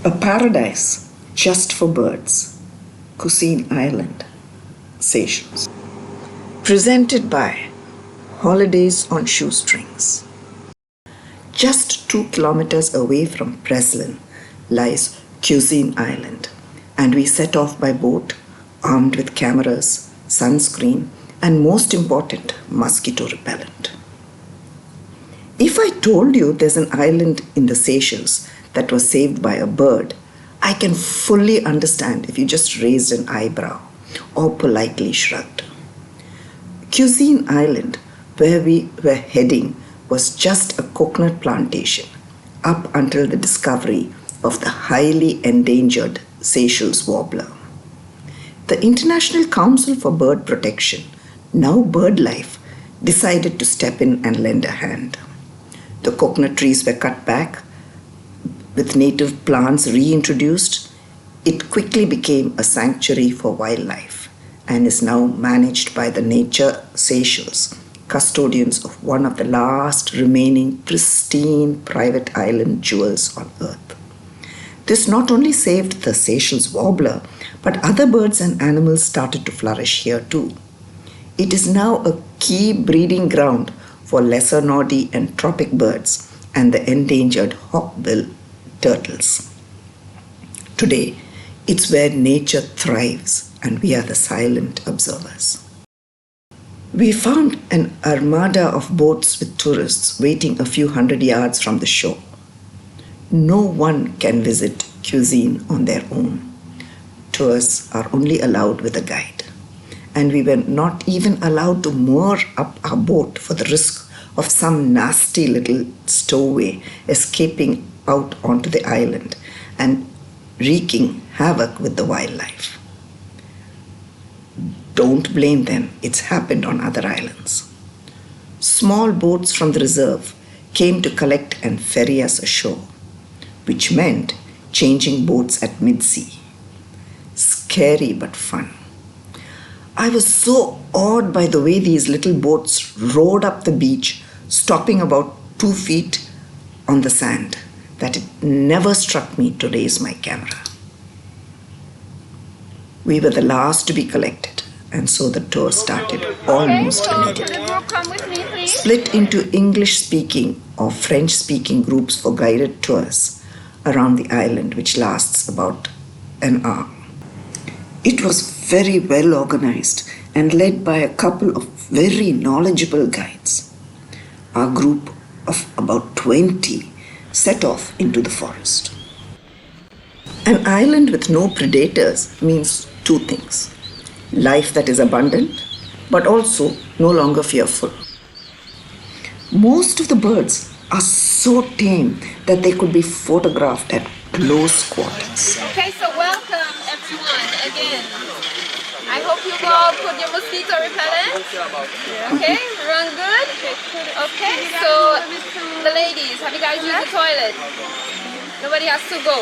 A paradise just for birds. Overseen Island, Seychelles. Presented by Holidays on Shoestrings. Just 2 kilometers away from Praslin lies Overseen Island, and we set off by boat armed with cameras, sunscreen, and most important, mosquito repellent. If I told you there's an island in the Seychelles that was saved by a bird, I can fully understand if you just raised an eyebrow or politely shrugged. Overseen Island, where we were heading, was just a coconut plantation up until the discovery of the highly endangered Seychelles warbler. The International Council for Bird Protection, now BirdLife, decided to step in and lend a hand. The coconut trees were cut back, with native plants reintroduced. It quickly became a sanctuary for wildlife and is now managed by the Nature Seychelles, custodians of one of the last remaining pristine private island jewels on earth. This not only saved the Seychelles warbler, but other birds and animals started to flourish here too. It is now a key breeding ground for lesser Noddy and tropic birds and the endangered hawkbill turtles. Today, it's where nature thrives and we are the silent observers. We found an armada of boats with tourists waiting a few hundred yards from the shore. No one can visit Overseen on their own. Tours are only allowed with a guide, and we were not even allowed to moor up our boat for the risk of some nasty little stowaway escaping out onto the island and wreaking havoc with the wildlife. Don't blame them, it's happened on other islands. Small boats from the reserve came to collect and ferry us ashore, which meant changing boats at mid-sea. Scary but fun. I was so awed by the way these little boats rowed up the beach, stopping about 2 feet on the sand, that it never struck me to raise my camera. We were the last to be collected, and so the tour started almost immediately. Split into English-speaking or French-speaking groups for guided tours around the island, which lasts about an hour. It was very well organized and led by a couple of very knowledgeable guides. Our group of about 20 set off into the forest. An island with no predators means 2 things: life that is abundant, but also no longer fearful. Most of the birds are so tame that they could be photographed at close quarters. Okay, so welcome everyone again. I hope you all put your mosquito repellent. Okay, run good. Okay, so the ladies, have you guys used the toilet? Nobody has to go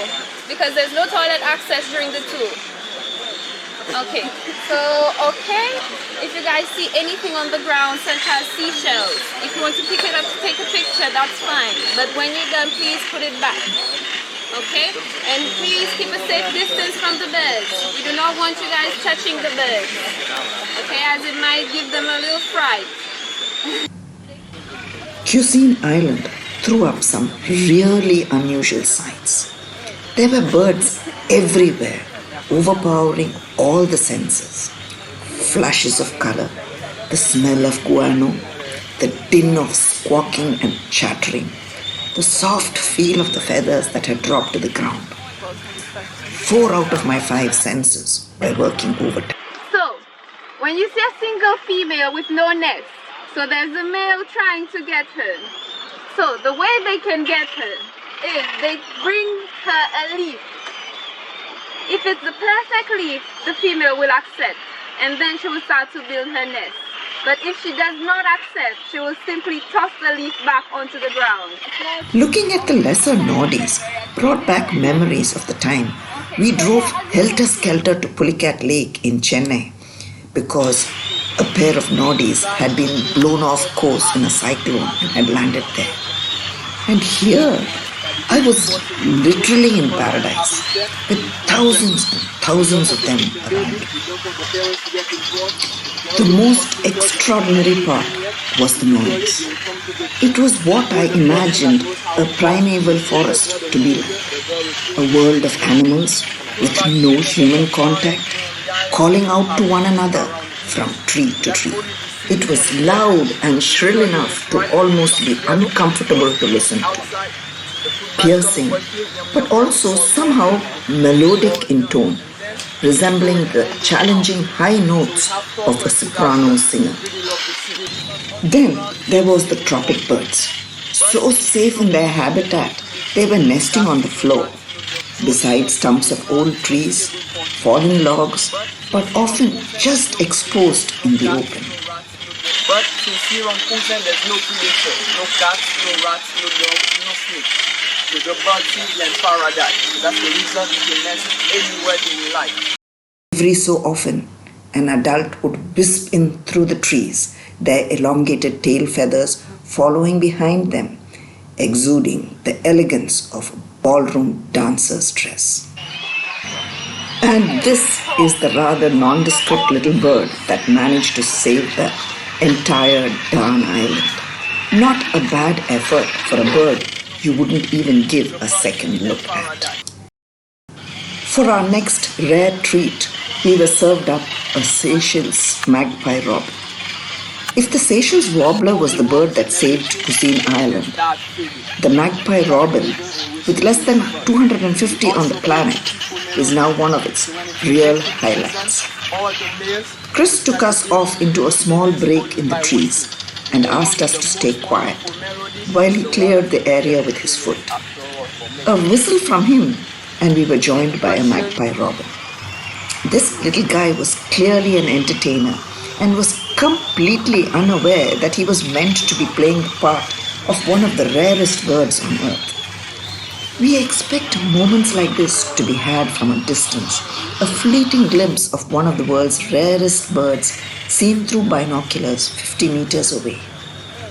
because there's no toilet access during the tour. Okay, so if you guys see anything on the ground such as seashells, if you want to pick it up to take a picture, that's fine. But when you're done, please put it back. Okay, and please keep a safe distance from the birds. We do not want you guys touching the birds. Okay, as it might give them a little fright. Overseen Island threw up some really unusual sights. There were birds everywhere, overpowering all the senses. Flashes of color, the smell of guano, the din of squawking and chattering, the soft feel of the feathers that had dropped to the ground. 4 out of my 5 senses were working overtime. So, when you see a single female with no nest, so there's a male trying to get her. So the way they can get her is they bring her a leaf. If it's the perfect leaf, the female will accept, and then she will start to build her nest. But if she does not accept, she will simply toss the leaf back onto the ground. Looking at the lesser Noddies brought back memories of the time we drove helter-skelter to Pulicat Lake in Chennai because a pair of Noddies had been blown off course in a cyclone and had landed there. And here, I was literally in paradise with thousands and thousands of them around me. The most extraordinary part was the noise. It was what I imagined a primeval forest to be like. A world of animals with no human contact, calling out to one another from tree to tree. It was loud and shrill enough to almost be uncomfortable to listen to. Piercing, but also somehow melodic in tone, resembling the challenging high notes of a soprano singer. Then there was the tropic birds, so safe in their habitat, they were nesting on the floor, beside stumps of old trees, fallen logs, but often just exposed in the open. But since here on Praslin there's no predator, no cats, no rats, no dogs, no snakes. So the birds live in paradise. That's the reason you can nest anywhere they like. Every so often, an adult would wisp in through the trees, their elongated tail feathers following behind them, exuding the elegance of a ballroom dancer's dress. And this is the rather nondescript little bird that managed to save the entire darn island. Not a bad effort for a bird you wouldn't even give a second look at. For our next rare treat, we were served up a Seychelles magpie robin. If the Seychelles warbler was the bird that saved Overseen Island, the magpie robin, with less than 250 on the planet, is now one of its real highlights. Chris took us off into a small break in the trees and asked us to stay quiet while he cleared the area with his foot. A whistle from him and we were joined by a magpie robin. This little guy was clearly an entertainer and was completely unaware that he was meant to be playing the part of one of the rarest birds on earth. We expect moments like this to be had from a distance, a fleeting glimpse of one of the world's rarest birds seen through binoculars 50 meters away.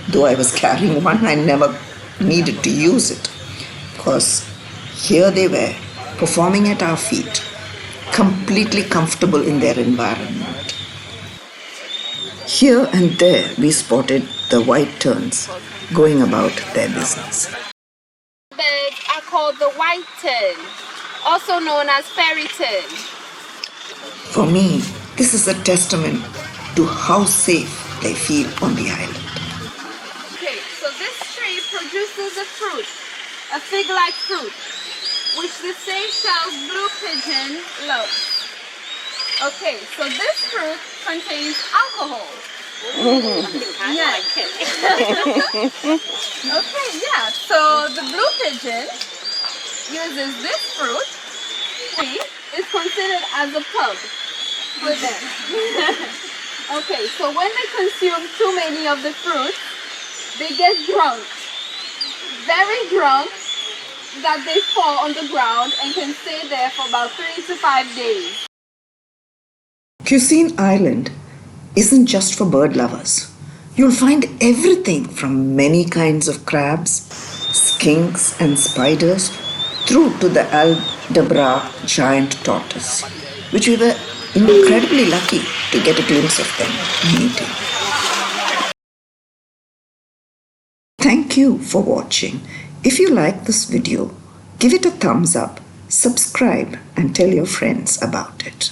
Though I was carrying one, I never needed to use it, because here they were, performing at our feet, completely comfortable in their environment. Here and there we spotted the white terns going about their business. Birds are called the white tern, also known as fairy tern. For me, this is a testament to how safe they feel on the island. Okay, so this tree produces a fruit, a fig-like fruit, which the Seychelles blue pigeon loves. Okay, so this fruit contains alcohol. Yeah. Okay, yeah. So the blue pigeon uses this fruit. It is considered as a pug for them. Okay, so when they consume too many of the fruit, they get drunk. Very drunk, that they fall on the ground and can stay there for about 3 to 5 days. Overseen Island isn't just for bird lovers. You'll find everything from many kinds of crabs, skinks and spiders through to the Aldabra giant tortoise, which we were incredibly lucky to get a glimpse of them meeting. Thank you for watching. If you like this video, give it a thumbs up, subscribe and tell your friends about it.